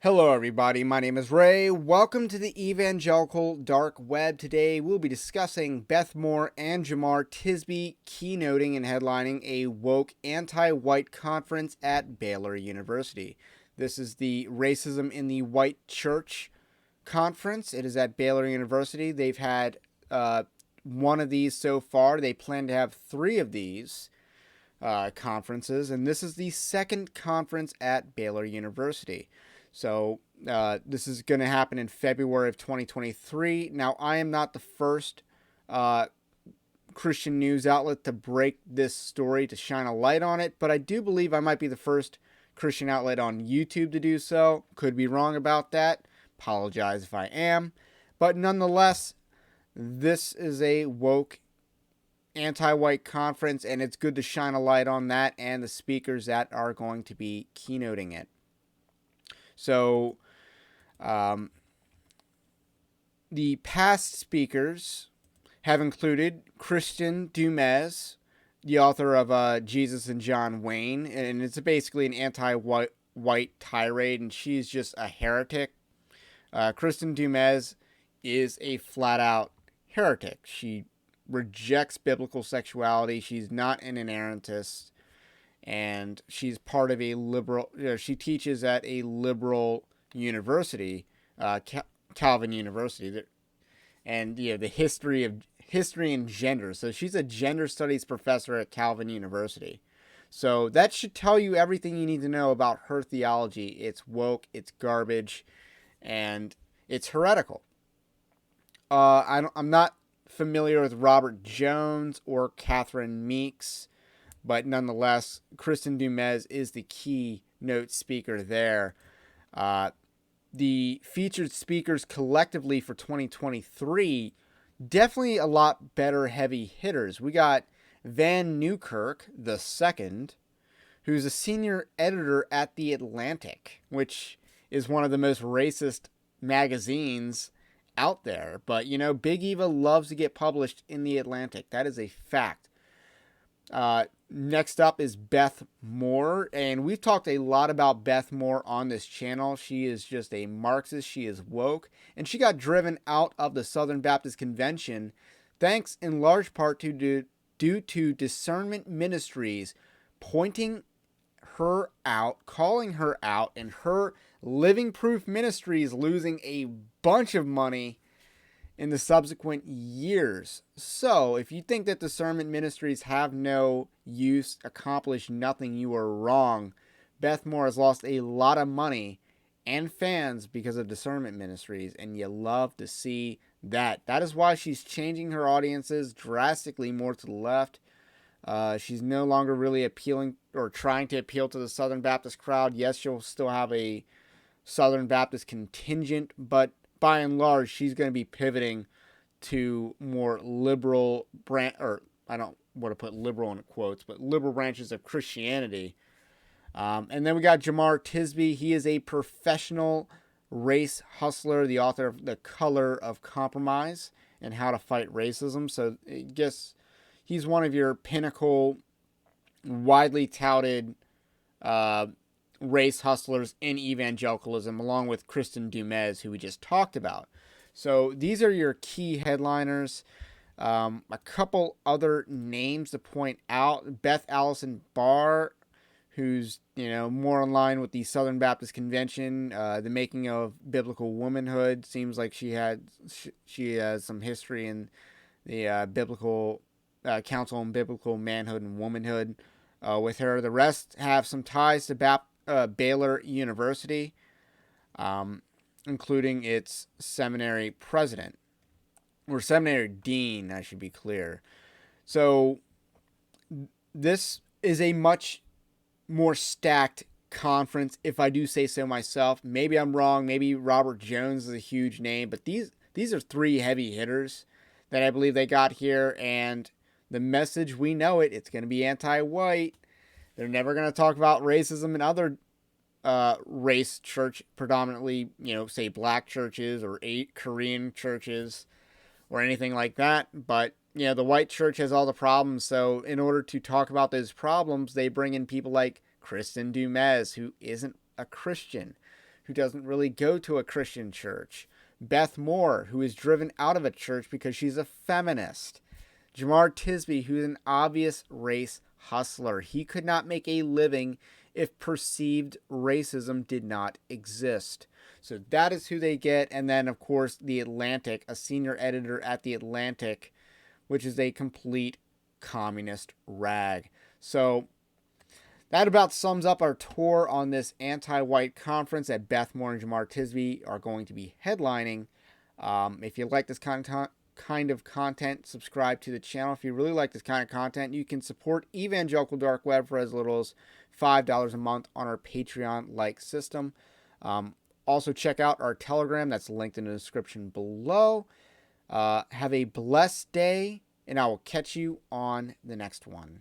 Hello, everybody. My name is Ray. Welcome to the Evangelical Dark Web. Today, we'll be discussing Beth Moore and Jemar Tisby keynoting and headlining a woke anti-white conference at Baylor University. This is the Racism in the White Church conference. It is at Baylor University. They've had one of these so far. They plan to have three of these conferences, and this is the second conference at Baylor University. So this is going to happen in February of 2023. Now, I am not the first Christian news outlet to break this story, to shine a light on it, but I do believe I might be the first Christian outlet on YouTube to do so. Could be wrong about that. Apologize if I am. But nonetheless, this is a woke anti-white conference, and it's good to shine a light on that and the speakers that are going to be keynoting it. So, the past speakers have included Kristen Dumas, the author of Jesus and John Wayne, and it's basically an anti-white tirade, and she's just a heretic. Kristen Dumas is a flat-out heretic. She rejects biblical sexuality. She's not an inerrantist. And she's part of a liberal, she teaches at a liberal university, Calvin University, and the history and gender. So she's a gender studies professor at Calvin University. So that should tell you everything you need to know about her theology. It's woke, it's garbage, and it's heretical. I'm not familiar with Robert Jones or Catherine Meeks, but nonetheless, Kristen Dumas is the keynote speaker there. The featured speakers collectively for 2023, definitely a lot better heavy hitters. We got Van Newkirk II, who's a senior editor at The Atlantic, which is one of the most racist magazines out there. But, Big Eva loves to get published in The Atlantic. That is a fact. Next up is Beth Moore, and we've talked a lot about Beth Moore on this channel. She is just a Marxist. She is woke, and she got driven out of the Southern Baptist Convention thanks in large part due to Discernment Ministries pointing her out, calling her out, and her Living Proof Ministries losing a bunch of money in the subsequent years. So, if you think that Discernment Ministries have no use, accomplish nothing, you are wrong. Beth Moore has lost a lot of money and fans because of Discernment Ministries, and you love to see that. That is why she's changing her audiences drastically more to the left. She's no longer really appealing or trying to appeal to the Southern Baptist crowd. Yes, she'll still have a Southern Baptist contingent, but by and large, she's going to be pivoting to more liberal I don't want to put liberal in quotes, but liberal branches of Christianity. And then we got Jemar Tisby. He is a professional race hustler, the author of The Color of Compromise and How to Fight Racism. So I guess he's one of your pinnacle, widely touted race hustlers in evangelicalism, along with Kristen Dumas, who we just talked about. So these are your key headliners. A couple other names to point out: Beth Allison Barr, who's more in line with the Southern Baptist Convention, the making of biblical womanhood. Seems like she has some history in the biblical Council on Biblical Manhood and Womanhood with her. The rest have some ties to Baylor University, including its seminary president, or seminary dean, I should be clear. So this is a much more stacked conference, if I do say so myself. Maybe I'm wrong. Maybe Robert Jones is a huge name, but these are three heavy hitters that I believe they got here, and the message, we know it. It's going to be anti-white. They're never going to talk about racism in other race church, predominantly, say black churches or Korean churches or anything like that. But, the white church has all the problems. So in order to talk about those problems, they bring in people like Kristen Dumas, who isn't a Christian, who doesn't really go to a Christian church. Beth Moore, who is driven out of a church because she's a feminist. Jemar Tisby, who's an obvious race hustler. He could not make a living if perceived racism did not exist. So that is who they get. And then, of course, The Atlantic, a senior editor at The Atlantic, which is a complete communist rag. So that about sums up our tour on this anti-white conference that Beth Moore and Jemar Tisby are going to be headlining. If you like this kind of content, subscribe to the channel. If you really like this kind of content, you can support Evangelical Dark Web for as little as $5 a month on our Patreon-like system. Also, check out our Telegram. That's linked in the description below. Have a blessed day, and I will catch you on the next one.